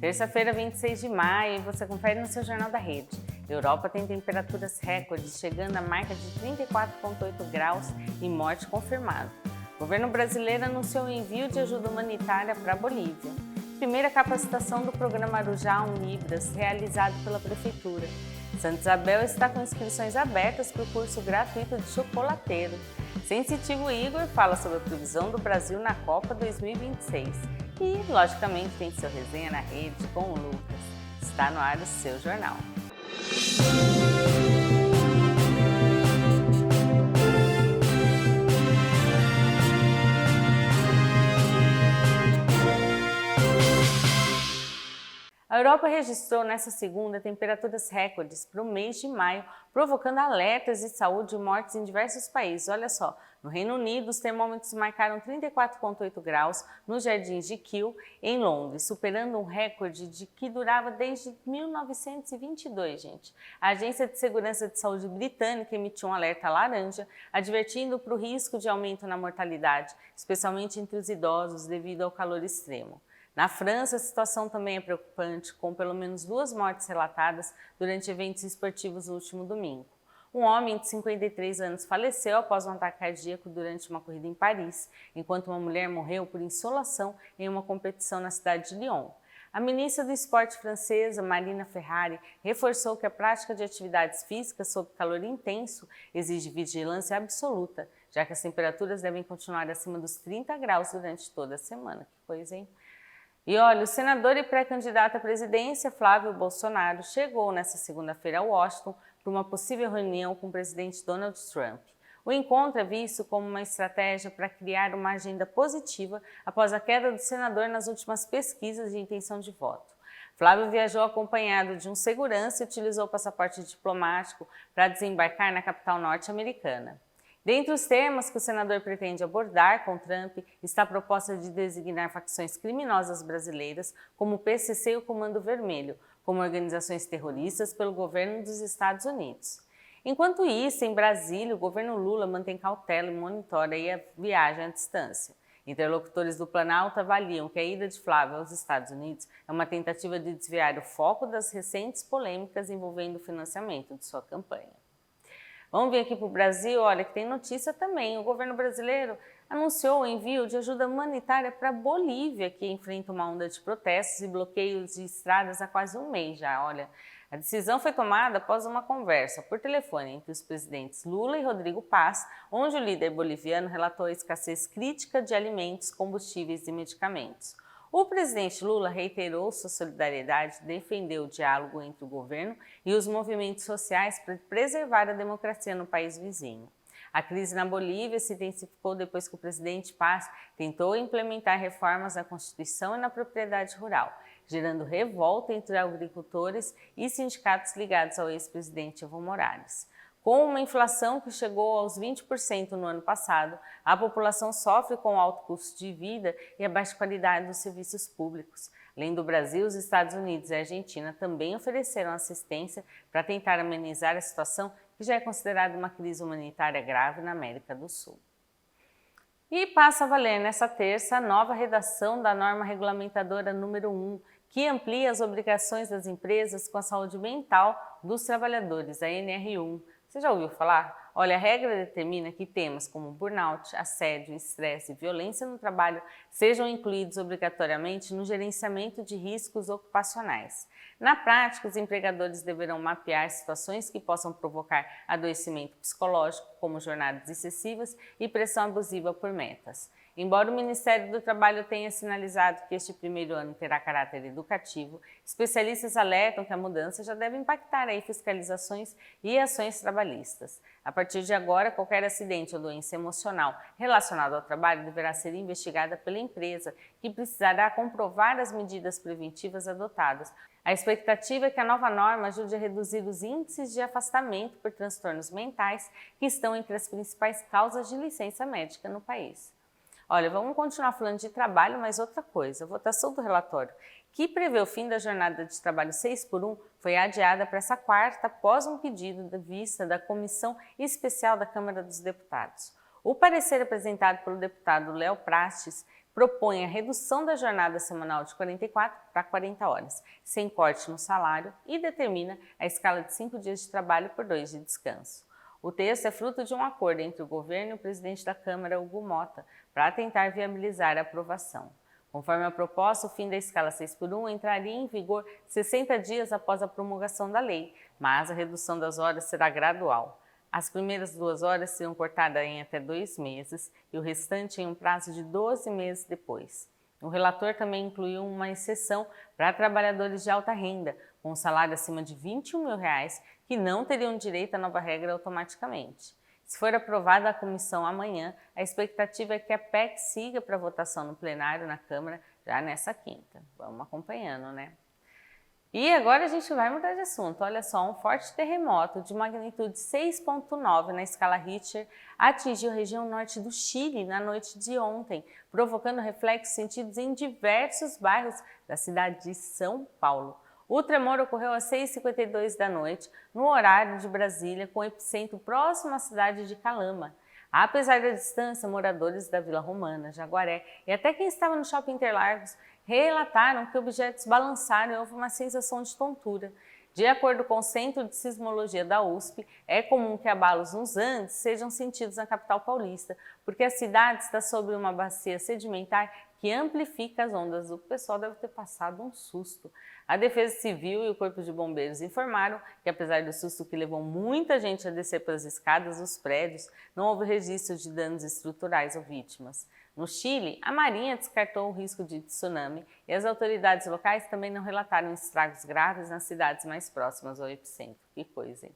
Terça-feira, 26 de maio, e você confere no seu Jornal da Rede. Europa tem temperaturas recordes, chegando à marca de 34,8 graus e morte confirmada. O governo brasileiro anunciou o envio de ajuda humanitária para a Bolívia. Primeira capacitação do programa Arujá Unibras, realizado pela Prefeitura. Santa Isabel está com inscrições abertas para o curso gratuito de chocolateiro. Sensitivo Igor fala sobre a previsão do Brasil na Copa 2026. E, logicamente, tem seu resenha na rede com o Lucas. Está no ar o seu jornal. A Europa registrou nesta segunda temperaturas recordes para o mês de maio, provocando alertas de saúde e mortes em diversos países. Olha só, no Reino Unido, os termômetros marcaram 34,8 graus nos Jardins de Kew, em Londres, superando um recorde de que durava desde 1922, gente. A Agência de Segurança de Saúde britânica emitiu um alerta laranja, advertindo para o risco de aumento na mortalidade, especialmente entre os idosos, devido ao calor extremo. Na França, a situação também é preocupante, com pelo menos 2 mortes relatadas durante eventos esportivos no último domingo. Um homem de 53 anos faleceu após um ataque cardíaco durante uma corrida em Paris, enquanto uma mulher morreu por insolação em uma competição na cidade de Lyon. A ministra do Esporte francesa, Marina Ferrari, reforçou que a prática de atividades físicas sob calor intenso exige vigilância absoluta, já que as temperaturas devem continuar acima dos 30 graus durante toda a semana. Que coisa, hein? E olha, o senador e pré-candidato à presidência, Flávio Bolsonaro, chegou nesta segunda-feira a Washington para uma possível reunião com o presidente Donald Trump. O encontro é visto como uma estratégia para criar uma agenda positiva após a queda do senador nas últimas pesquisas de intenção de voto. Flávio viajou acompanhado de um segurança e utilizou o passaporte diplomático para desembarcar na capital norte-americana. Dentre os temas que o senador pretende abordar com Trump está a proposta de designar facções criminosas brasileiras como o PCC e o Comando Vermelho, como organizações terroristas pelo governo dos Estados Unidos. Enquanto isso, em Brasília, o governo Lula mantém cautela e monitora a viagem à distância. Interlocutores do Planalto avaliam que a ida de Flávio aos Estados Unidos é uma tentativa de desviar o foco das recentes polêmicas envolvendo o financiamento de sua campanha. Vamos vir aqui para o Brasil, olha que tem notícia também. O governo brasileiro anunciou o envio de ajuda humanitária para a Bolívia, que enfrenta uma onda de protestos e bloqueios de estradas há quase um mês já. Olha, a decisão foi tomada após uma conversa por telefone entre os presidentes Lula e Rodrigo Paz, onde o líder boliviano relatou a escassez crítica de alimentos, combustíveis e medicamentos. O presidente Lula reiterou sua solidariedade e defendeu o diálogo entre o governo e os movimentos sociais para preservar a democracia no país vizinho. A crise na Bolívia se intensificou depois que o presidente Paz tentou implementar reformas na Constituição e na propriedade rural, gerando revolta entre agricultores e sindicatos ligados ao ex-presidente Evo Morales. Com uma inflação que chegou aos 20% no ano passado, a população sofre com o alto custo de vida e a baixa qualidade dos serviços públicos. Além do Brasil, os Estados Unidos e a Argentina também ofereceram assistência para tentar amenizar a situação que já é considerada uma crise humanitária grave na América do Sul. E passa a valer nesta terça a nova redação da norma regulamentadora número 1, que amplia as obrigações das empresas com a saúde mental dos trabalhadores, a NR1. Você já ouviu falar? Olha, a regra determina que temas como burnout, assédio, estresse e violência no trabalho sejam incluídos obrigatoriamente no gerenciamento de riscos ocupacionais. Na prática, os empregadores deverão mapear situações que possam provocar adoecimento psicológico, como jornadas excessivas e pressão abusiva por metas. Embora o Ministério do Trabalho tenha sinalizado que este primeiro ano terá caráter educativo, especialistas alertam que a mudança já deve impactar aí fiscalizações e ações trabalhistas. A partir de agora, qualquer acidente ou doença emocional relacionado ao trabalho deverá ser investigada pela empresa, que precisará comprovar as medidas preventivas adotadas. A expectativa é que a nova norma ajude a reduzir os índices de afastamento por transtornos mentais, que estão entre as principais causas de licença médica no país. Olha, vamos continuar falando de trabalho, mas outra coisa, a votação do relatório, que prevê o fim da jornada de trabalho 6x1, foi adiada para essa quarta após um pedido de vista da Comissão Especial da Câmara dos Deputados. O parecer apresentado pelo deputado Léo Prates propõe a redução da jornada semanal de 44 para 40 horas, sem corte no salário, e determina a escala de 5 dias de trabalho por 2 de descanso. O texto é fruto de um acordo entre o governo e o presidente da Câmara, Hugo Mota, para tentar viabilizar a aprovação. Conforme a proposta, o fim da escala 6x1 entraria em vigor 60 dias após a promulgação da lei, mas a redução das horas será gradual. As primeiras 2 horas serão cortadas em até 2 meses e o restante em um prazo de 12 meses depois. O relator também incluiu uma exceção para trabalhadores de alta renda, com um salário acima de R$21 mil, que não teriam direito à nova regra automaticamente. Se for aprovada a comissão amanhã, a expectativa é que a PEC siga para votação no plenário na Câmara já nessa quinta. Vamos acompanhando, né? E agora a gente vai mudar de assunto. Olha só, um forte terremoto de magnitude 6,9 na escala Richter atingiu a região norte do Chile na noite de ontem, provocando reflexos sentidos em diversos bairros da cidade de São Paulo. O tremor ocorreu às 6h52 da noite, no horário de Brasília, com epicentro próximo à cidade de Calama. Apesar da distância, moradores da Vila Romana, Jaguaré e até quem estava no Shopping Interlagos relataram que objetos balançaram e houve uma sensação de tontura. De acordo com o Centro de Sismologia da USP, é comum que abalos nos Andes sejam sentidos na capital paulista, porque a cidade está sobre uma bacia sedimentar que amplifica as ondas. O pessoal deve ter passado um susto. A Defesa Civil e o Corpo de Bombeiros informaram que, apesar do susto que levou muita gente a descer pelas escadas dos prédios, não houve registro de danos estruturais ou vítimas. No Chile, a Marinha descartou o risco de tsunami e as autoridades locais também não relataram estragos graves nas cidades mais próximas ao epicentro. Que coisa, hein?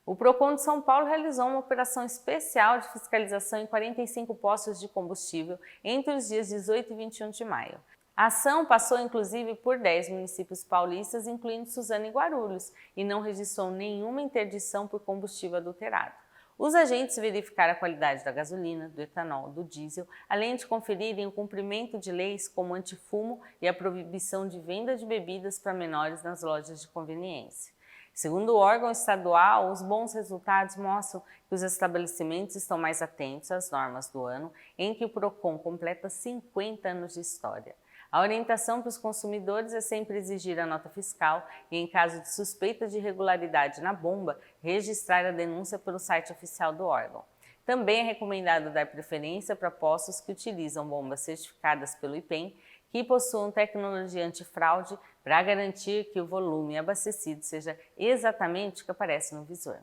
O Procon de São Paulo realizou uma operação especial de fiscalização em 45 postos de combustível entre os dias 18 e 21 de maio. A ação passou inclusive por 10 municípios paulistas, incluindo Suzano e Guarulhos, e não registrou nenhuma interdição por combustível adulterado. Os agentes verificaram a qualidade da gasolina, do etanol, do diesel, além de conferirem o cumprimento de leis como o antifumo e a proibição de venda de bebidas para menores nas lojas de conveniência. Segundo o órgão estadual, os bons resultados mostram que os estabelecimentos estão mais atentos às normas do ano em que o Procon completa 50 anos de história. A orientação para os consumidores é sempre exigir a nota fiscal e, em caso de suspeita de irregularidade na bomba, registrar a denúncia pelo site oficial do órgão. Também é recomendado dar preferência para postos que utilizam bombas certificadas pelo IPEM, que possuam tecnologia antifraude para garantir que o volume abastecido seja exatamente o que aparece no visor.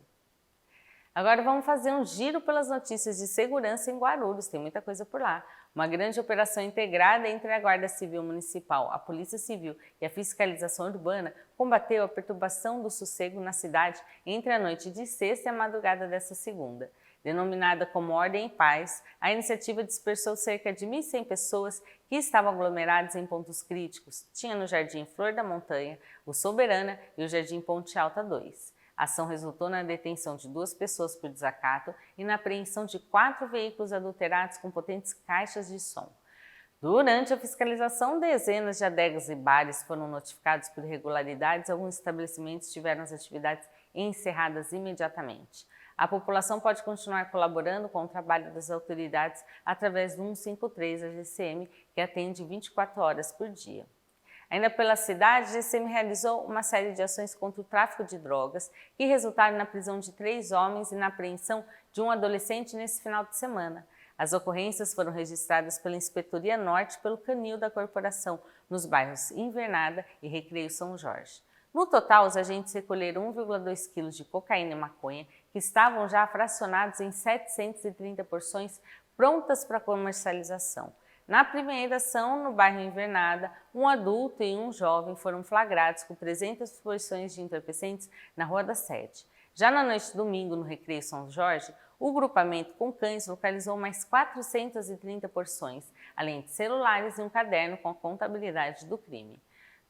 Agora vamos fazer um giro pelas notícias de segurança em Guarulhos, tem muita coisa por lá. Uma grande operação integrada entre a Guarda Civil Municipal, a Polícia Civil e a Fiscalização Urbana combateu a perturbação do sossego na cidade entre a noite de sexta e a madrugada desta segunda. Denominada como Ordem e Paz, a iniciativa dispersou cerca de 1.100 pessoas que estavam aglomeradas em pontos críticos. Tinha no Jardim Flor da Montanha, o Soberana e o Jardim Ponte Alta 2. A ação resultou na detenção de 2 pessoas por desacato e na apreensão de 4 veículos adulterados com potentes caixas de som. Durante a fiscalização, dezenas de adegas e bares foram notificados por irregularidades e alguns estabelecimentos tiveram as atividades encerradas imediatamente. A população pode continuar colaborando com o trabalho das autoridades através do 153 da GCM, que atende 24 horas por dia. Ainda pela cidade, a GCM realizou uma série de ações contra o tráfico de drogas que resultaram na prisão de 3 homens e na apreensão de um adolescente nesse final de semana. As ocorrências foram registradas pela Inspetoria Norte e pelo Canil da Corporação, nos bairros Invernada e Recreio São Jorge. No total, os agentes recolheram 1,2 kg de cocaína e maconha, que estavam já fracionados em 730 porções prontas para comercialização. Na primeira ação, no bairro Invernada, um adulto e um jovem foram flagrados com 300 porções de entorpecentes na Rua da Sede. Já na noite de domingo, no Recreio São Jorge, o grupamento com cães localizou mais 430 porções, além de celulares e um caderno com a contabilidade do crime.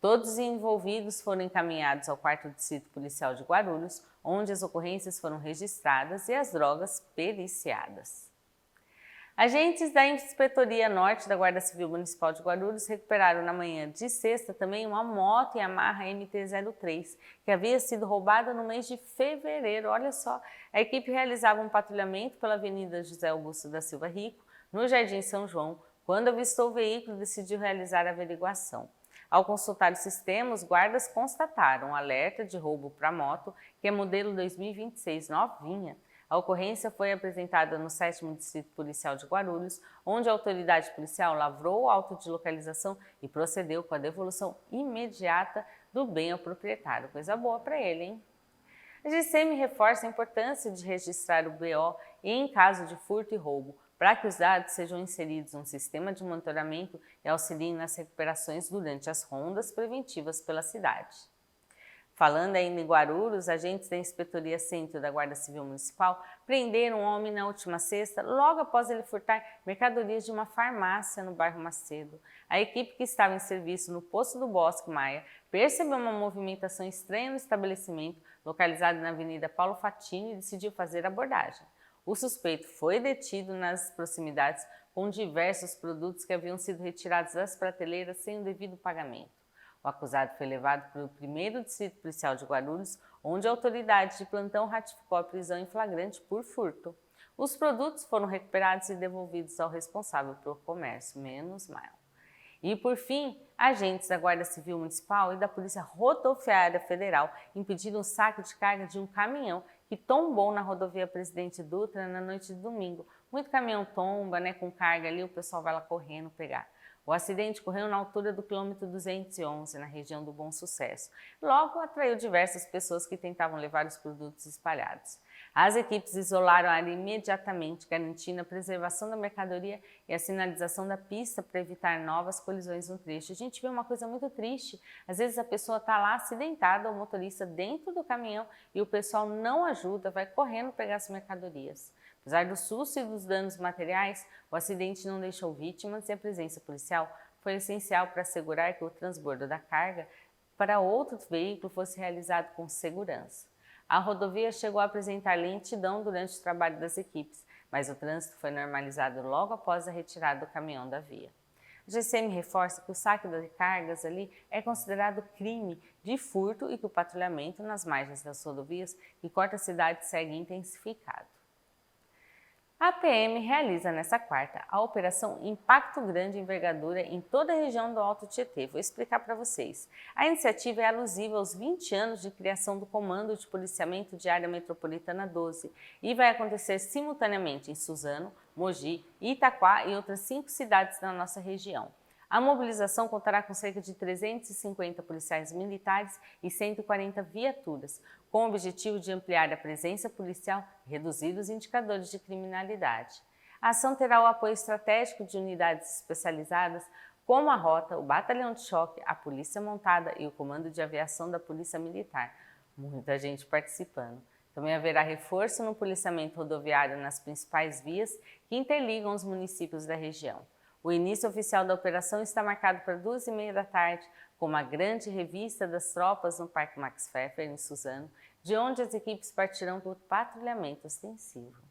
Todos os envolvidos foram encaminhados ao 4º Distrito Policial de Guarulhos, onde as ocorrências foram registradas e as drogas periciadas. Agentes da Inspetoria Norte da Guarda Civil Municipal de Guarulhos recuperaram na manhã de sexta também uma moto Yamaha MT-03, que havia sido roubada no mês de fevereiro. Olha só, a equipe realizava um patrulhamento pela Avenida José Augusto da Silva Rico, no Jardim São João, Quando avistou o veículo, decidiu realizar a averiguação. Ao consultar o sistema, os guardas constataram um alerta de roubo para moto, que é modelo 2026, novinha. A ocorrência foi apresentada no 7º Distrito Policial de Guarulhos, onde a autoridade policial lavrou o auto de localização e procedeu com a devolução imediata do bem ao proprietário. Coisa boa para ele, hein? A GCM reforça a importância de registrar o BO em caso de furto e roubo, para que os dados sejam inseridos num sistema de monitoramento e auxiliem nas recuperações durante as rondas preventivas pela cidade. Falando ainda em Guarulhos, agentes da Inspetoria Centro da Guarda Civil Municipal prenderam um homem na última sexta, logo após ele furtar mercadorias de uma farmácia no bairro Macedo. A equipe que estava em serviço no Poço do Bosque Maia percebeu uma movimentação estranha no estabelecimento, localizado na Avenida Paulo Fatini, e decidiu fazer a abordagem. O suspeito foi detido nas proximidades com diversos produtos que haviam sido retirados das prateleiras sem o devido pagamento. O acusado foi levado para o 1º Distrito Policial de Guarulhos, onde a autoridade de plantão ratificou a prisão em flagrante por furto. Os produtos foram recuperados e devolvidos ao responsável pelo comércio, menos mal. E, por fim, agentes da Guarda Civil Municipal e da Polícia Rodoviária Federal impediram o saque de carga de um caminhão que tombou na rodovia Presidente Dutra na noite de domingo. Muito caminhão tomba, com carga ali, o pessoal vai lá correndo pegar. O acidente ocorreu na altura do quilômetro 211, na região do Bom Sucesso. Logo, atraiu diversas pessoas que tentavam levar os produtos espalhados. As equipes isolaram a área imediatamente, garantindo a preservação da mercadoria e a sinalização da pista para evitar novas colisões no trecho. A gente vê uma coisa muito triste. Às vezes a pessoa está lá acidentada, o motorista dentro do caminhão, e o pessoal não ajuda, vai correndo pegar as mercadorias. Apesar do susto e dos danos materiais, o acidente não deixou vítimas e a presença policial foi essencial para assegurar que o transbordo da carga para outro veículo fosse realizado com segurança. A rodovia chegou a apresentar lentidão durante o trabalho das equipes, mas o trânsito foi normalizado logo após a retirada do caminhão da via. A GCM reforça que o saque de cargas ali é considerado crime de furto e que o patrulhamento nas margens das rodovias que corta a cidade segue intensificado. A PM realiza nesta quarta a Operação Impacto Grande Envergadura em toda a região do Alto Tietê. Vou explicar para vocês. A iniciativa é alusiva aos 20 anos de criação do Comando de Policiamento de Área Metropolitana 12 e vai acontecer simultaneamente em Suzano, Mogi, Itaquá e outras 5 cidades da nossa região. A mobilização contará com cerca de 350 policiais militares e 140 viaturas, com o objetivo de ampliar a presença policial e reduzir os indicadores de criminalidade. A ação terá o apoio estratégico de unidades especializadas, como a Rota, o Batalhão de Choque, a Polícia Montada e o Comando de Aviação da Polícia Militar. Muita gente participando. Também haverá reforço no policiamento rodoviário nas principais vias que interligam os municípios da região. O início oficial da operação está marcado para 2h30 da tarde, com uma grande revista das tropas no Parque Max Pfeffer, em Suzano, de onde as equipes partirão para o patrulhamento ostensivo.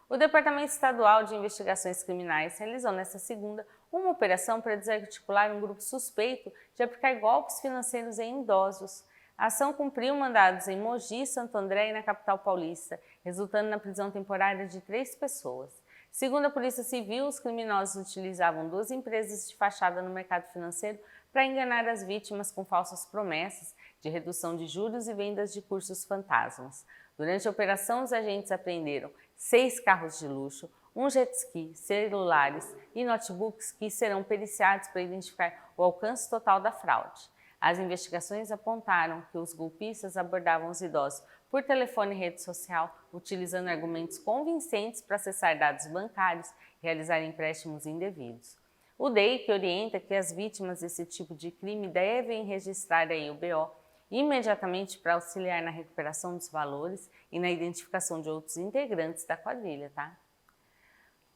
O Departamento Estadual de Investigações Criminais realizou nesta segunda uma operação para desarticular um grupo suspeito de aplicar golpes financeiros em idosos. A ação cumpriu mandados em Mogi, Santo André e na capital paulista, resultando na prisão temporária de 3 pessoas. Segundo a Polícia Civil, os criminosos utilizavam 2 empresas de fachada no mercado financeiro para enganar as vítimas com falsas promessas de redução de juros e vendas de cursos fantasmas. Durante a operação, os agentes apreenderam 6 carros de luxo, um jet ski, celulares e notebooks que serão periciados para identificar o alcance total da fraude. As investigações apontaram que os golpistas abordavam os idosos por telefone e rede social, utilizando argumentos convincentes para acessar dados bancários e realizar empréstimos indevidos. O DEIC orienta que as vítimas desse tipo de crime devem registrar o BO imediatamente para auxiliar na recuperação dos valores e na identificação de outros integrantes da quadrilha, tá?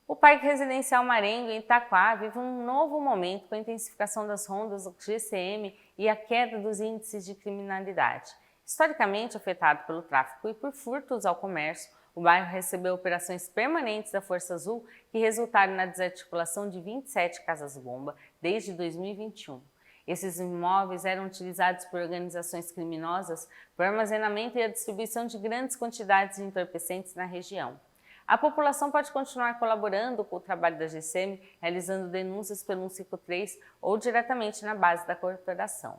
O Parque Residencial Marengo, em Itaquá, vive um novo momento com a intensificação das rondas do GCM e a queda dos índices de criminalidade. Historicamente afetado pelo tráfico e por furtos ao comércio, o bairro recebeu operações permanentes da Força Azul que resultaram na desarticulação de 27 casas-bomba desde 2021. Esses imóveis eram utilizados por organizações criminosas para o armazenamento e a distribuição de grandes quantidades de entorpecentes na região. A população pode continuar colaborando com o trabalho da GCM, realizando denúncias pelo 153 ou diretamente na base da corporação.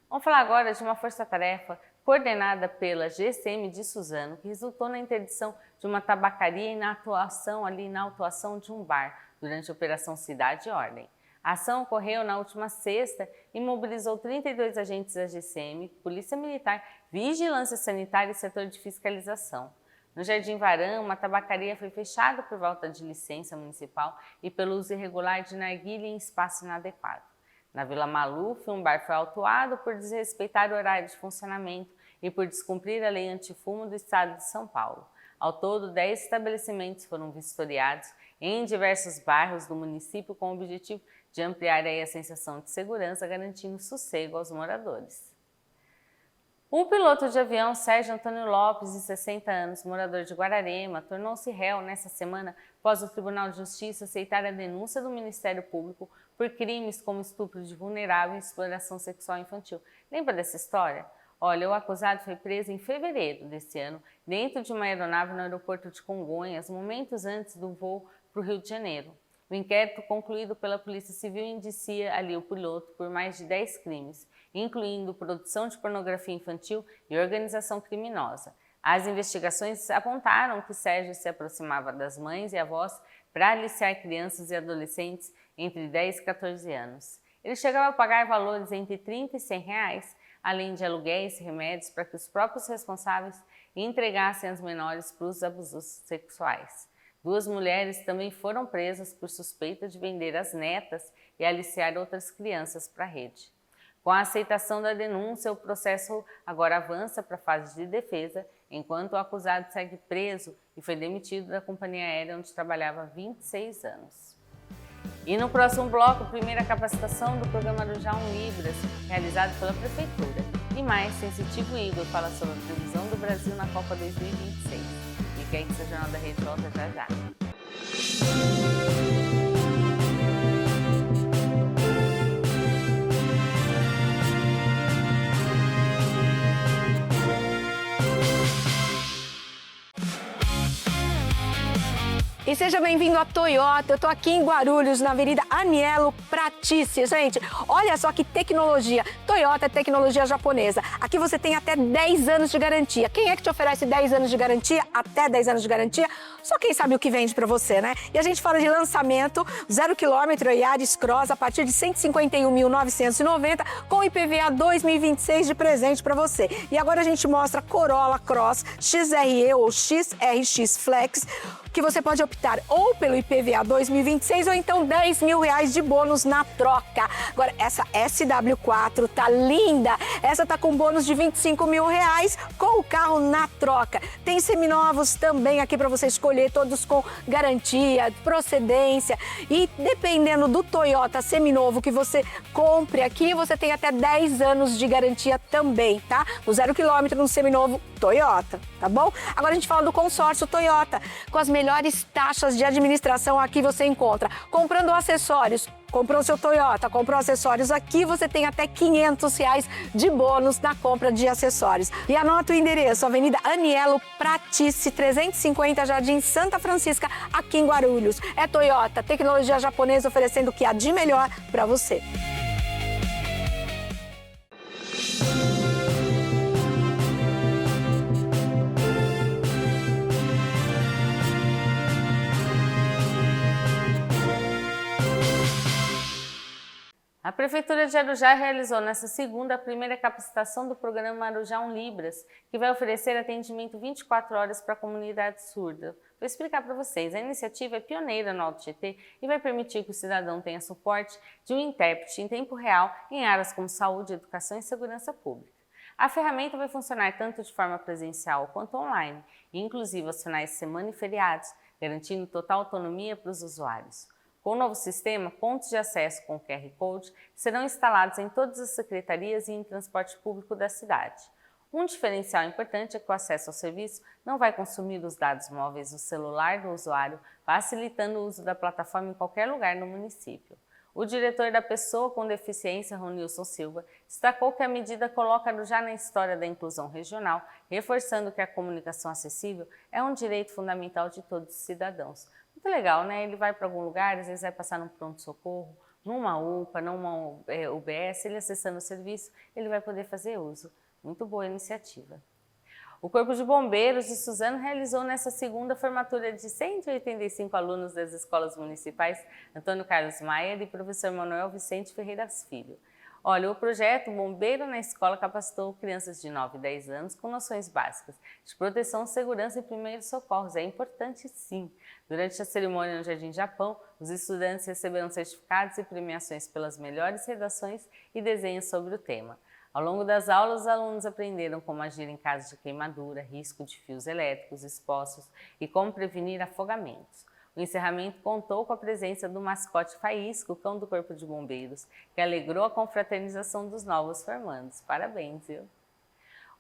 Vamos falar agora de uma força-tarefa coordenada pela GCM de Suzano, que resultou na interdição de uma tabacaria e na autuação de um bar, durante a Operação Cidade e Ordem. A ação ocorreu na última sexta e mobilizou 32 agentes da GCM, Polícia Militar, Vigilância Sanitária e setor de fiscalização. No Jardim Varã, uma tabacaria foi fechada por falta de licença municipal e pelo uso irregular de narguilha em espaço inadequado. Na Vila Maluf, um bar foi autuado por desrespeitar o horário de funcionamento e por descumprir a lei antifumo do estado de São Paulo. Ao todo, 10 estabelecimentos foram vistoriados em diversos bairros do município com o objetivo de ampliar a sensação de segurança, garantindo sossego aos moradores. O piloto de avião Sérgio Antônio Lopes, de 60 anos, morador de Guararema, tornou-se réu nesta semana após o Tribunal de Justiça aceitar a denúncia do Ministério Público por crimes como estupro de vulnerável e exploração sexual infantil. Lembra dessa história? Olha, o acusado foi preso em fevereiro deste ano, dentro de uma aeronave no aeroporto de Congonhas, momentos antes do voo para o Rio de Janeiro. O inquérito concluído pela Polícia Civil indicia ali o piloto por mais de 10 crimes, incluindo produção de pornografia infantil e organização criminosa. As investigações apontaram que Sérgio se aproximava das mães e avós para aliciar crianças e adolescentes entre 10 e 14 anos. Ele chegava a pagar valores entre 30 e 100 reais, além de aluguéis e remédios para que os próprios responsáveis entregassem as menores para os abusos sexuais. 2 mulheres também foram presas por suspeita de vender as netas e aliciar outras crianças para a rede. Com a aceitação da denúncia, o processo agora avança para a fase de defesa, enquanto o acusado segue preso e foi demitido da companhia aérea onde trabalhava há 26 anos. E no próximo bloco, primeira capacitação do programa Arujá Libras, realizado pela Prefeitura. E mais, Sensitivo Igor fala sobre a previsão do Brasil na Copa 2026. Fique aí que esse Jornal da Rede volta já já. E seja bem-vindo à Toyota. Eu tô aqui em Guarulhos, na Avenida Anielo Pratice. Gente, olha só que tecnologia. Toyota é tecnologia japonesa. Aqui você tem até 10 anos de garantia. Quem é que te oferece 10 anos de garantia? Até 10 anos de garantia? Só quem sabe o que vende pra você, né? E a gente fala de lançamento, 0 km Yaris Cross a partir de 151.990 com IPVA 2026 de presente pra você. E agora a gente mostra Corolla Cross XRE ou XRX Flex, que você pode optar ou pelo IPVA 2026 ou então R$10 mil de bônus na troca. Agora, essa SW4 tá linda. Essa tá com bônus de R$25 mil com o carro na troca. Tem seminovos também aqui para você escolher, todos com garantia, procedência. E dependendo do Toyota seminovo que você compre aqui, você tem até 10 anos de garantia também, tá? No 0 km no seminovo Toyota, tá bom? Agora a gente fala do consórcio Toyota, com as melhores taxas de administração aqui você encontra. Comprando acessórios, comprou seu Toyota, comprou acessórios aqui, você tem até R$500 de bônus na compra de acessórios. E anota o endereço, Avenida Anielo Pratice, 350, Jardim Santa Francisca, aqui em Guarulhos. É Toyota, tecnologia japonesa oferecendo o que há de melhor para você. A Prefeitura de Arujá realizou nesta segunda a primeira capacitação do programa Arujá Libras, que vai oferecer atendimento 24 horas para a comunidade surda. Vou explicar para vocês, a iniciativa é pioneira no Alto Tietê e vai permitir que o cidadão tenha suporte de um intérprete em tempo real em áreas como saúde, educação e segurança pública. A ferramenta vai funcionar tanto de forma presencial quanto online, inclusive aos finais de semana e feriados, garantindo total autonomia para os usuários. Com o novo sistema, pontos de acesso com QR Code serão instalados em todas as secretarias e em transporte público da cidade. Um diferencial importante é que o acesso ao serviço não vai consumir os dados móveis do celular do usuário, facilitando o uso da plataforma em qualquer lugar no município. O diretor da Pessoa com Deficiência, Ronilson Silva, destacou que a medida coloca já na história da inclusão regional, reforçando que a comunicação acessível é um direito fundamental de todos os cidadãos. Muito legal, né? Ele vai para algum lugar, às vezes vai passar num pronto-socorro, numa UPA, numa UBS, ele acessando o serviço, ele vai poder fazer uso. Muito boa iniciativa. O Corpo de Bombeiros de Suzano realizou nesta segunda formatura de 185 alunos das escolas municipais Antônio Carlos Maia e professor Manuel Vicente Ferreiras Filho. Olha, o projeto Bombeiro na Escola capacitou crianças de 9 e 10 anos com noções básicas de proteção, segurança e primeiros socorros. É importante sim. Durante a cerimônia no Jardim Japão, os estudantes receberam certificados e premiações pelas melhores redações e desenhos sobre o tema. Ao longo das aulas, os alunos aprenderam como agir em caso de queimadura, risco de fios elétricos expostos e como prevenir afogamentos. O encerramento contou com a presença do mascote Faísca, o cão do Corpo de Bombeiros, que alegrou a confraternização dos novos formandos. Parabéns, viu?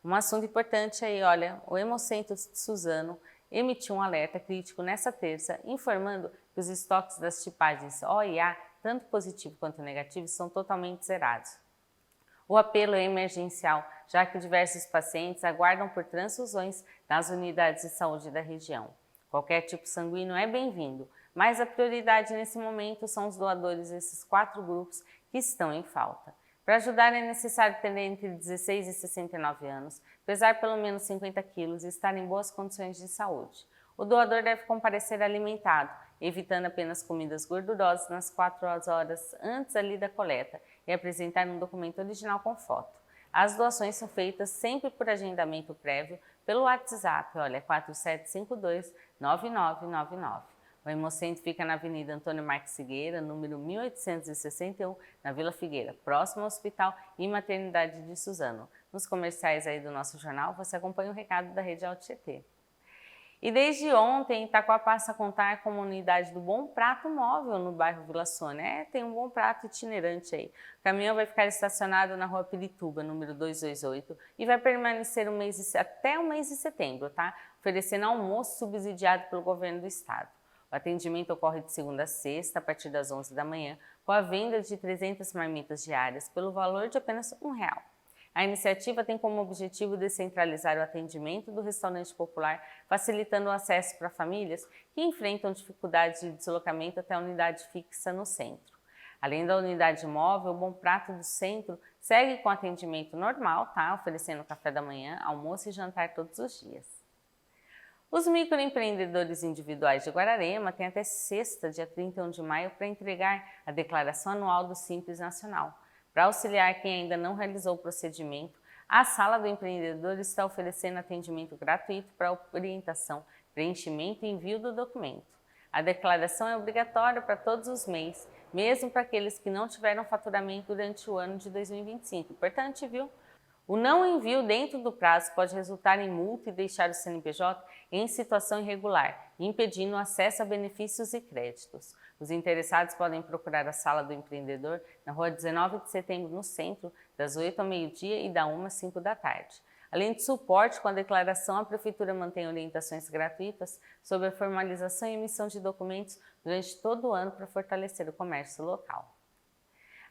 Um assunto importante aí, olha, o Hemocentro de Suzano emitiu um alerta crítico nesta terça, informando que os estoques das tipagens O e A, tanto positivo quanto negativo, são totalmente zerados. O apelo é emergencial, já que diversos pacientes aguardam por transfusões nas unidades de saúde da região. Qualquer tipo sanguíneo é bem-vindo, mas a prioridade nesse momento são os doadores desses 4 grupos que estão em falta. Para ajudar é necessário ter entre 16 e 69 anos, pesar pelo menos 50 quilos e estar em boas condições de saúde. O doador deve comparecer alimentado, evitando apenas comidas gordurosas nas 4 horas antes ali da coleta e apresentar um documento original com foto. As doações são feitas sempre por agendamento prévio pelo WhatsApp, olha, 4752-9999. O Hemocentro fica na Avenida Antônio Marques Figueira, número 1861, na Vila Figueira, próximo ao Hospital e Maternidade de Suzano. Nos comerciais aí do nosso jornal, você acompanha o recado da Rede Alto Tietê. E desde ontem, Itaquá passa a contar com uma unidade do Bom Prato móvel no bairro Vila Sônia. Tem um Bom Prato itinerante aí. O caminhão vai ficar estacionado na rua Pirituba, número 228, e vai permanecer até o mês de setembro, tá? Oferecendo almoço subsidiado pelo governo do estado. O atendimento ocorre de segunda a sexta, a partir das 11 da manhã, com a venda de 300 marmitas diárias pelo valor de apenas R$1. A iniciativa tem como objetivo descentralizar o atendimento do restaurante popular, facilitando o acesso para famílias que enfrentam dificuldades de deslocamento até a unidade fixa no centro. Além da unidade móvel, o Bom Prato do Centro segue com atendimento normal, tá? Oferecendo café da manhã, almoço e jantar todos os dias. Os microempreendedores individuais de Guararema têm até sexta, dia 31 de maio, para entregar a declaração anual do Simples Nacional. Para auxiliar quem ainda não realizou o procedimento, a Sala do Empreendedor está oferecendo atendimento gratuito para orientação, preenchimento e envio do documento. A declaração é obrigatória para todos os mês, mesmo para aqueles que não tiveram faturamento durante o ano de 2025. Importante, viu? O não envio dentro do prazo pode resultar em multa e deixar o CNPJ em situação irregular, impedindo o acesso a benefícios e créditos. Os interessados podem procurar a Sala do Empreendedor na rua 19 de setembro, no centro, das 8 ao meio-dia e da 1 às 5 da tarde. Além de suporte com a declaração, a Prefeitura mantém orientações gratuitas sobre a formalização e emissão de documentos durante todo o ano para fortalecer o comércio local.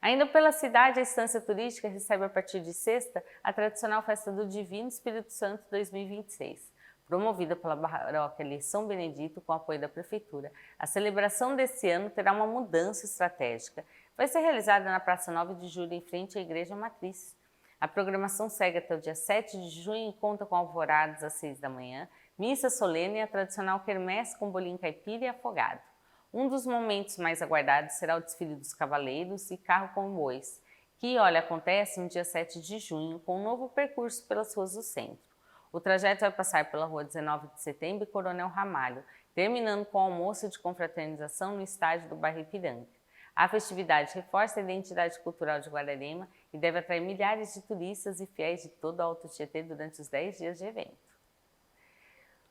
Ainda pela cidade, a Estância Turística recebe a partir de sexta a tradicional Festa do Divino Espírito Santo 2026. Promovida pela paróquia São Benedito com apoio da Prefeitura, a celebração desse ano terá uma mudança estratégica. Vai ser realizada na Praça 9 de Julho, em frente à Igreja Matriz. A programação segue até o dia 7 de junho e conta com alvoradas às 6 da manhã, missa solene e a tradicional quermesse com bolinho caipira e afogado. Um dos momentos mais aguardados será o desfile dos cavaleiros e carro com bois, que, olha, acontece no dia 7 de junho com um novo percurso pelas ruas do centro. O trajeto vai passar pela rua 19 de setembro e Coronel Ramalho, terminando com o almoço de confraternização no estádio do bairro Ipiranga. A festividade reforça a identidade cultural de Guararema e deve atrair milhares de turistas e fiéis de todo o Alto Tietê durante os 10 dias de evento.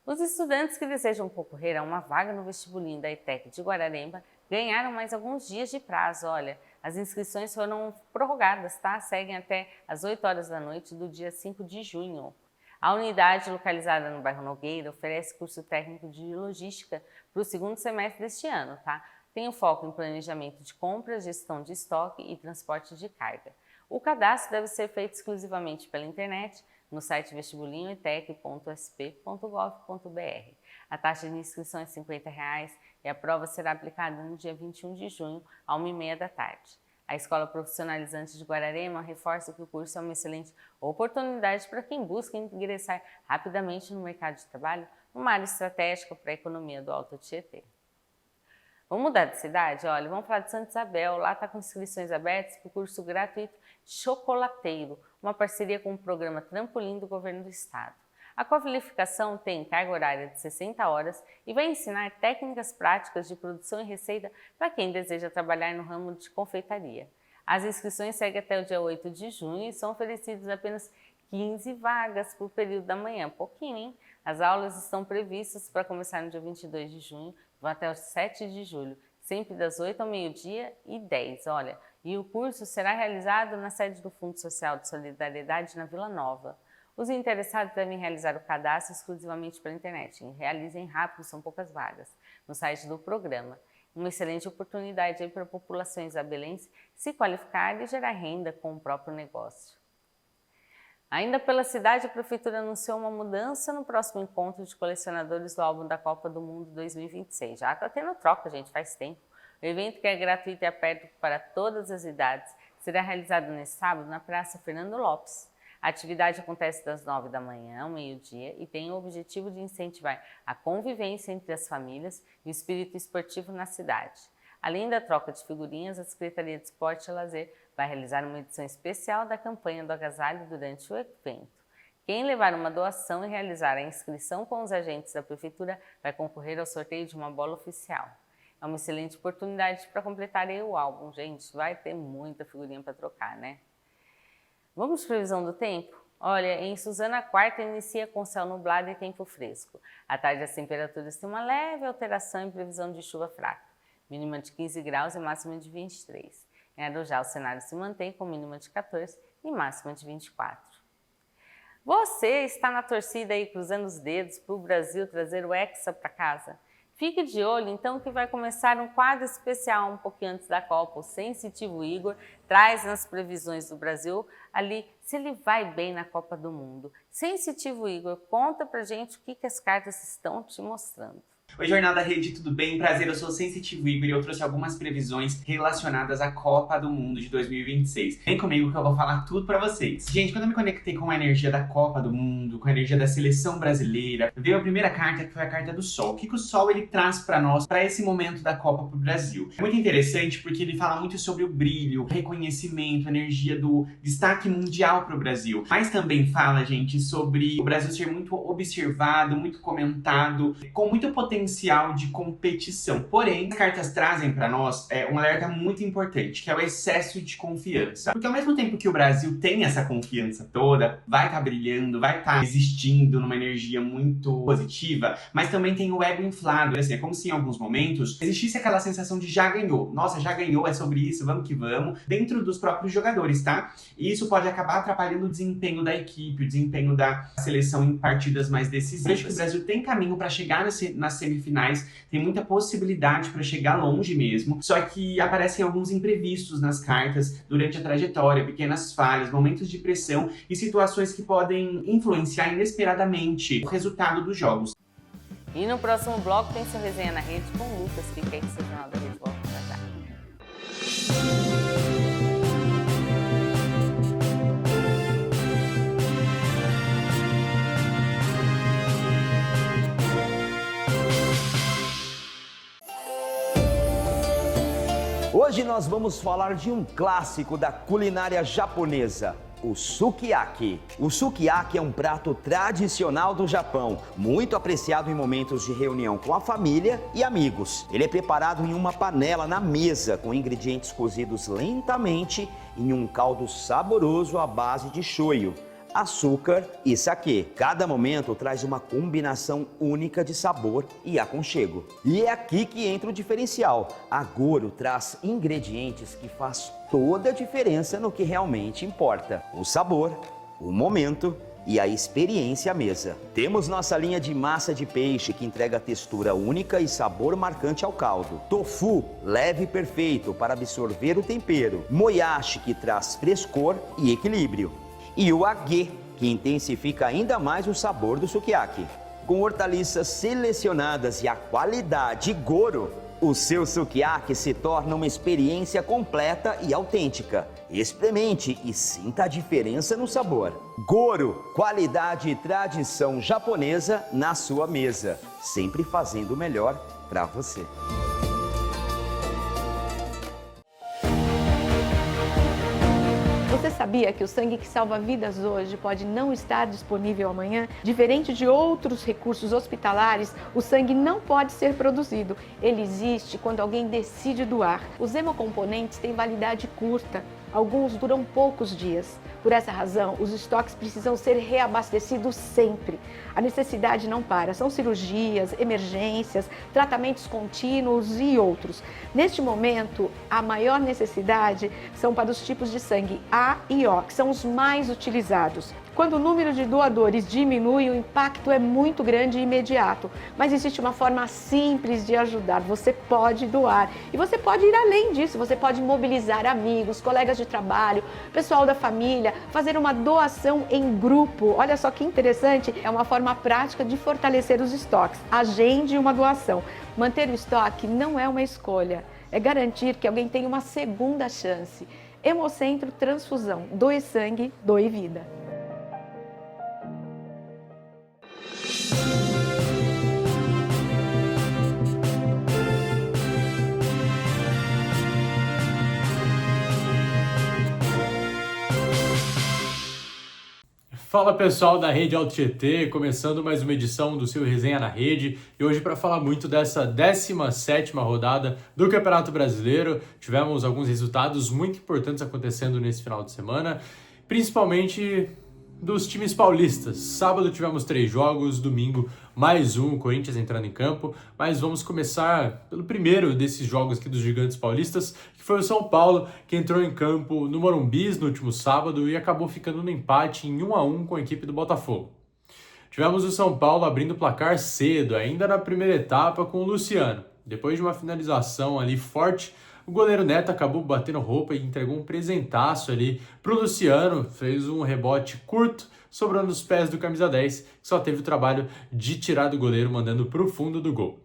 Os estudantes que desejam concorrer a uma vaga no vestibulinho da ETEC de Guararema ganharam mais alguns dias de prazo. Olha, as inscrições foram prorrogadas, tá? Seguem até às 8 horas da noite do dia 5 de junho. A unidade, localizada no bairro Nogueira, oferece curso técnico de logística para o segundo semestre deste ano, tá? tem o foco em planejamento de compras, gestão de estoque e transporte de carga. O cadastro deve ser feito exclusivamente pela internet, no site vestibulinhoitec.sp.gov.br. A taxa de inscrição é R$ 50 e a prova será aplicada no dia 21 de junho, às 1h30 da tarde. A Escola Profissionalizante de Guararema reforça que o curso é uma excelente oportunidade para quem busca ingressar rapidamente no mercado de trabalho, numa área estratégica para a economia do Alto Tietê. Vamos mudar de cidade? Olha, vamos falar de Santa Isabel. Lá está com inscrições abertas para o curso gratuito Chocolateiro, uma parceria com o programa Trampolim do Governo do Estado. A qualificação tem carga horária de 60 horas e vai ensinar técnicas práticas de produção e receita para quem deseja trabalhar no ramo de confeitaria. As inscrições seguem até o dia 8 de junho e são oferecidas apenas 15 vagas para o período da manhã, pouquinho, hein? As aulas estão previstas para começar no dia 22 de junho, vão até o 7 de julho, sempre das 8 ao meio-dia e 10, olha. E o curso será realizado na sede do Fundo Social de Solidariedade na Vila Nova. Os interessados devem realizar o cadastro exclusivamente pela internet. Realizem rápido, são poucas vagas, no site do programa. Uma excelente oportunidade aí para a população isabelense se qualificar e gerar renda com o próprio negócio. Ainda pela cidade, a Prefeitura anunciou uma mudança no próximo encontro de colecionadores do álbum da Copa do Mundo 2026. Já está tendo troca, gente, faz tempo. O evento, que é gratuito e aberto para todas as idades, será realizado neste sábado na Praça Fernando Lopes. A atividade acontece das 9 da manhã ao meio-dia e tem o objetivo de incentivar a convivência entre as famílias e o espírito esportivo na cidade. Além da troca de figurinhas, a Secretaria de Esporte e Lazer vai realizar uma edição especial da campanha do agasalho durante o evento. Quem levar uma doação e realizar a inscrição com os agentes da Prefeitura vai concorrer ao sorteio de uma bola oficial. É uma excelente oportunidade para completar aí o álbum, gente. Vai ter muita figurinha para trocar, né? Vamos de previsão do tempo? Olha, em Suzana, a quarta inicia com céu nublado e tempo fresco. À tarde, as temperaturas têm uma leve alteração em previsão de chuva fraca. Mínima de 15 graus e máxima de 23. Em Arujá, o cenário se mantém com mínima de 14 e máxima de 24. Você está na torcida aí, cruzando os dedos para o Brasil trazer o Hexa para casa? Fique de olho, então, que vai começar um quadro especial um pouquinho antes da Copa. O Sensitivo Igor traz nas previsões do Brasil ali se ele vai bem na Copa do Mundo. Sensitivo Igor, conta pra gente o que as cartas estão te mostrando. Oi, Jornada Rede, tudo bem? Prazer, eu sou o Sensitivo Igor e eu trouxe algumas previsões relacionadas à Copa do Mundo de 2026. Vem comigo que eu vou falar tudo pra vocês. Gente, quando eu me conectei com a energia da Copa do Mundo, com a energia da seleção brasileira, veio a primeira carta, que foi a carta do Sol. O que o Sol ele traz pra nós, pra esse momento da Copa pro Brasil? É muito interessante porque ele fala muito sobre o brilho, o reconhecimento, a energia do destaque mundial pro Brasil. Mas também fala, gente, sobre o Brasil ser muito observado, muito comentado, com muito potencial de competição. Porém, as cartas trazem para nós um alerta muito importante, que é o excesso de confiança. Porque ao mesmo tempo que o Brasil tem essa confiança toda, vai estar brilhando, vai estar existindo numa energia muito positiva, mas também tem o ego inflado. Assim, é como se em alguns momentos existisse aquela sensação de já ganhou. Nossa, já ganhou, é sobre isso, vamos que vamos, dentro dos próprios jogadores, tá? E isso pode acabar atrapalhando o desempenho da equipe, o desempenho da seleção em partidas mais decisivas. Eu acho que o Brasil tem caminho para chegar nas semifinais, tem muita possibilidade para chegar longe mesmo, só que aparecem alguns imprevistos nas cartas durante a trajetória, pequenas falhas, momentos de pressão e situações que podem influenciar inesperadamente o resultado dos jogos. E no próximo bloco tem sua resenha na rede com o Lucas, fica aí que seu Jornal da Rede volta pra cá. Hoje nós vamos falar de um clássico da culinária japonesa, o sukiyaki. O sukiyaki é um prato tradicional do Japão, muito apreciado em momentos de reunião com a família e amigos. Ele é preparado em uma panela na mesa, com ingredientes cozidos lentamente em um caldo saboroso à base de shoyu, açúcar e saquê. Cada momento traz uma combinação única de sabor e aconchego. E é aqui que entra o diferencial. A Goro traz ingredientes que faz toda a diferença no que realmente importa: o sabor, o momento e a experiência à mesa. Temos nossa linha de massa de peixe que entrega textura única e sabor marcante ao caldo. Tofu, leve e perfeito para absorver o tempero. Moyashi, que traz frescor e equilíbrio. E o agê, que intensifica ainda mais o sabor do sukiyaki. Com hortaliças selecionadas e a qualidade Goro, o seu sukiyaki se torna uma experiência completa e autêntica. Experimente e sinta a diferença no sabor. Goro, qualidade e tradição japonesa na sua mesa, sempre fazendo o melhor para você. Você sabia que o sangue que salva vidas hoje pode não estar disponível amanhã? Diferente de outros recursos hospitalares, o sangue não pode ser produzido. Ele existe quando alguém decide doar. Os hemocomponentes têm validade curta. Alguns duram poucos dias. Por essa razão, os estoques precisam ser reabastecidos sempre. A necessidade não para. São cirurgias, emergências, tratamentos contínuos e outros. Neste momento, a maior necessidade são para os tipos de sangue A e O, que são os mais utilizados. Quando o número de doadores diminui, o impacto é muito grande e imediato. Mas existe uma forma simples de ajudar. Você pode doar. E você pode ir além disso. Você pode mobilizar amigos, colegas de trabalho, pessoal da família, fazer uma doação em grupo. Olha só que interessante. É uma forma prática de fortalecer os estoques. Agende uma doação. Manter o estoque não é uma escolha. É garantir que alguém tenha uma segunda chance. Hemocentro Transfusão. Doe sangue, doe vida. Fala pessoal da Rede Auto GT, começando mais uma edição do seu Resenha na Rede e hoje para falar muito dessa 17ª rodada do Campeonato Brasileiro. Tivemos alguns resultados muito importantes acontecendo nesse final de semana, principalmente dos times paulistas. Sábado tivemos 3 jogos, domingo mais um, Corinthians entrando em campo, mas vamos começar pelo primeiro desses jogos aqui dos gigantes paulistas, que foi o São Paulo, que entrou em campo no Morumbi no último sábado e acabou ficando no empate em 1-1 com a equipe do Botafogo. Tivemos o São Paulo abrindo o placar cedo, ainda na primeira etapa com o Luciano. Depois de uma finalização ali forte, o goleiro Neto acabou batendo roupa e entregou um presentaço ali para o Luciano, fez um rebote curto, sobrando nos pés do camisa 10, que só teve o trabalho de tirar do goleiro, mandando para o fundo do gol.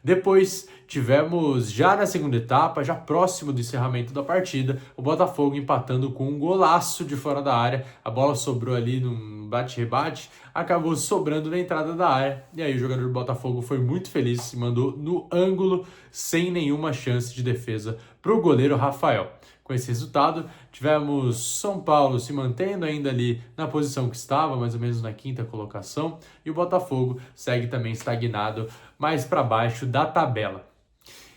Depois tivemos, já na segunda etapa, já próximo do encerramento da partida, o Botafogo empatando com um golaço de fora da área. A bola sobrou ali num bate-rebate, acabou sobrando na entrada da área. E aí o jogador do Botafogo foi muito feliz e mandou no ângulo, sem nenhuma chance de defesa para o goleiro Rafael. Com esse resultado, tivemos São Paulo se mantendo ainda ali na posição que estava, mais ou menos na 5ª colocação, e o Botafogo segue também estagnado mais para baixo da tabela.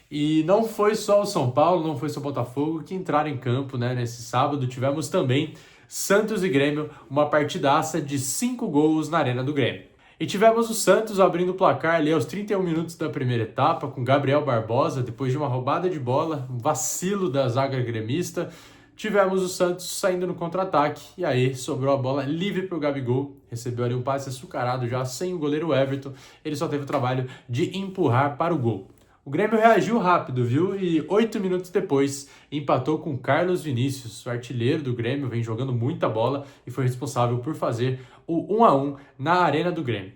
E não foi só o São Paulo, não foi só o Botafogo que entraram em campo, né? Nesse sábado tivemos também Santos e Grêmio, uma partidaça de 5 gols na Arena do Grêmio. E tivemos o Santos abrindo o placar ali aos 31 minutos da primeira etapa, com Gabriel Barbosa, depois de uma roubada de bola, um vacilo da zaga gremista. Tivemos o Santos saindo no contra-ataque, e aí sobrou a bola livre para o Gabigol, recebeu ali um passe açucarado já sem o goleiro Everton, ele só teve o trabalho de empurrar para o gol. O Grêmio reagiu rápido, viu? E 8 minutos depois empatou com Carlos Vinícius, o artilheiro do Grêmio, vem jogando muita bola e foi responsável por fazer o 1-1 na Arena do Grêmio.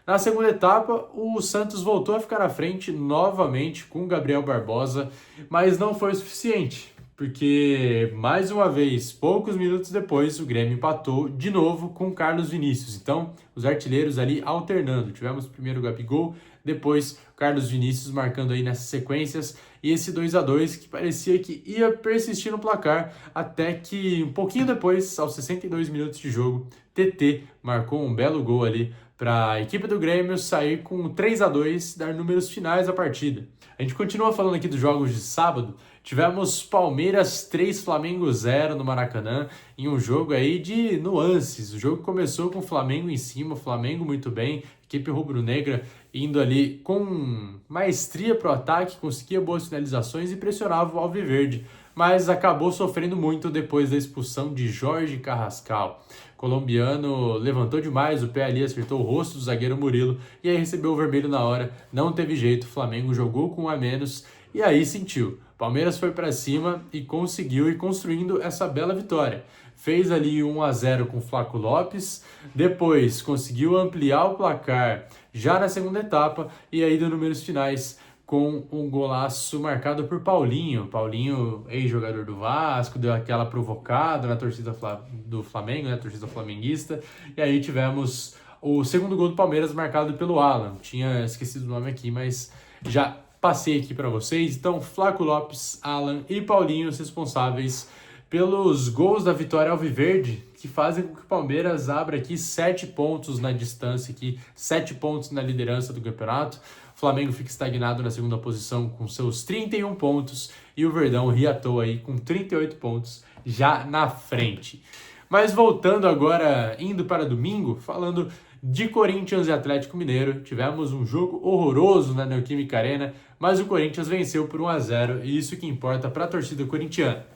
Na segunda etapa, o Santos voltou a ficar à frente novamente com o Gabriel Barbosa, mas não foi o suficiente, porque mais uma vez, poucos minutos depois, o Grêmio empatou de novo com o Carlos Vinícius. Então, os artilheiros ali alternando. Tivemos primeiro o Gabigol, depois o Carlos Vinícius marcando aí nessas sequências, e esse 2-2 que parecia que ia persistir no placar, até que um pouquinho depois, aos 62 minutos de jogo, TT marcou um belo gol ali para a equipe do Grêmio sair com 3-2, dar números finais à partida. A gente continua falando aqui dos jogos de sábado. Tivemos Palmeiras 3, Flamengo 0 no Maracanã, em um jogo aí de nuances. O jogo começou com o Flamengo em cima, o Flamengo muito bem, equipe rubro-negra indo ali com maestria para o ataque, conseguia boas finalizações e pressionava o Alviverde. mas acabou sofrendo muito depois da expulsão de Jorge Carrascal. O colombiano levantou demais o pé ali, acertou o rosto do zagueiro Murilo e aí recebeu o vermelho na hora, não teve jeito, o Flamengo jogou com um a menos e aí sentiu. Palmeiras foi para cima e conseguiu ir construindo essa bela vitória. Fez ali 1-0 com o Flaco Lopes, depois conseguiu ampliar o placar já na segunda etapa e aí deu números finais com um golaço marcado por Paulinho. Paulinho, ex-jogador do Vasco, deu aquela provocada na torcida do Flamengo, né, a torcida flamenguista. E aí tivemos o segundo gol do Palmeiras marcado pelo Alan. Tinha esquecido o nome aqui, mas já passei aqui para vocês. Então, Flaco Lopes, Alan e Paulinho, os responsáveis pelos gols da vitória alviverde, que fazem com que o Palmeiras abra aqui 7 pontos na distância, aqui, 7 pontos na liderança do campeonato. O Flamengo fica estagnado na segunda posição com seus 31 pontos e o Verdão ri à toa aí com 38 pontos já na frente. Mas voltando agora, indo para domingo, falando de Corinthians e Atlético Mineiro, tivemos um jogo horroroso na Neoquímica Arena, mas o Corinthians venceu por 1-0 e isso que importa para a torcida corintiana.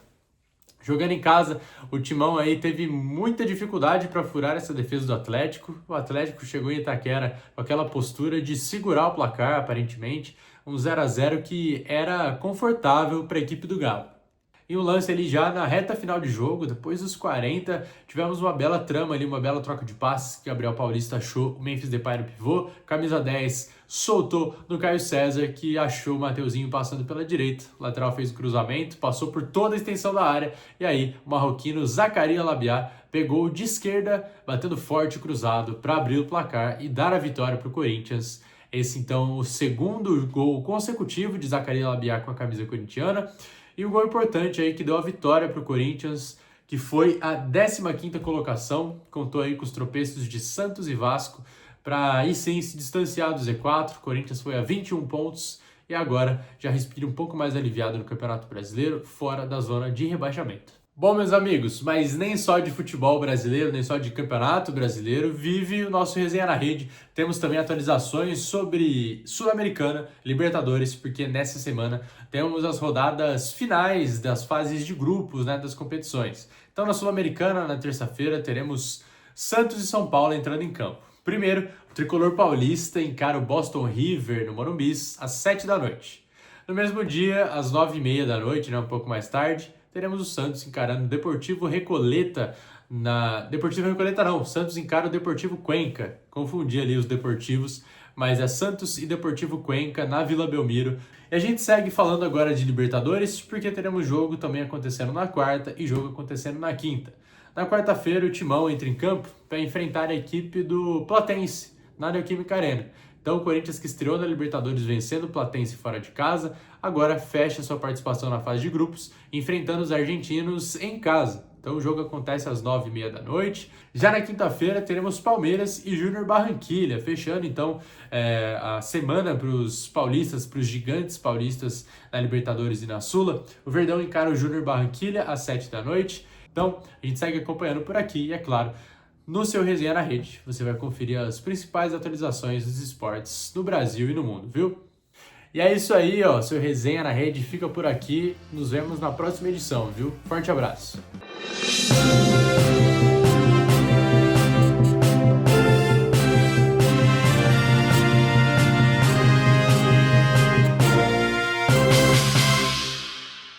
Jogando em casa, o Timão aí teve muita dificuldade para furar essa defesa do Atlético. O Atlético chegou em Itaquera com aquela postura de segurar o placar, aparentemente. Um 0-0 que era confortável para a equipe do Galo. E um lance ali já na reta final de jogo, depois dos 40, tivemos uma bela trama ali, uma bela troca de passes que Gabriel Paulista achou o Memphis Depay no pivô, camisa 10 soltou no Caio César, que achou o Mateuzinho passando pela direita, o lateral fez o cruzamento, passou por toda a extensão da área, e aí o marroquino Zaccaria Labiat pegou de esquerda, batendo forte cruzado para abrir o placar e dar a vitória para o Corinthians. Esse então o segundo gol consecutivo de Zaccaria Labiat com a camisa corintiana, e um gol importante aí que deu a vitória para o Corinthians, que foi a 15ª colocação, contou aí com os tropeços de Santos e Vasco, para aí sim se distanciar do Z4. O Corinthians foi a 21 pontos e agora já respira um pouco mais aliviado no Campeonato Brasileiro, fora da zona de rebaixamento. Bom, meus amigos, mas nem só de futebol brasileiro, nem só de campeonato brasileiro vive o nosso Resenha na Rede. Temos também atualizações sobre Sul-Americana, Libertadores, porque nessa semana temos as rodadas finais das fases de grupos, né, das competições. Então, na Sul-Americana, na terça-feira, teremos Santos e São Paulo entrando em campo. Primeiro, o tricolor paulista encara o Boston River no Morumbi às 7 da noite. No mesmo dia, às 9h30 da noite, né, um pouco mais tarde, teremos o Santos encarando o Deportivo Recoleta Deportivo Recoleta não, Santos encara o Deportivo Cuenca. Confundi ali os deportivos, mas é Santos e Deportivo Cuenca na Vila Belmiro. E a gente segue falando agora de Libertadores, porque teremos jogo também acontecendo na quarta e jogo acontecendo na quinta. Na quarta-feira, o Timão entra em campo para enfrentar a equipe do Platense, na Neoquímica Arena. Então, o Corinthians, que estreou na Libertadores vencendo o Platense fora de casa, agora fecha sua participação na fase de grupos, enfrentando os argentinos em casa. Então, o jogo acontece às 9h30 da noite. Já na quinta-feira, teremos Palmeiras e Júnior Barranquilla, fechando, então, a semana para os paulistas, para os gigantes paulistas na Libertadores e na Sula. O Verdão encara o Júnior Barranquilla às 7 da noite. Então, a gente segue acompanhando por aqui e, é claro, no seu Resenha na Rede, você vai conferir as principais atualizações dos esportes no Brasil e no mundo, viu? E é isso aí, ó, seu Resenha na Rede fica por aqui. Nos vemos na próxima edição, viu? Forte abraço!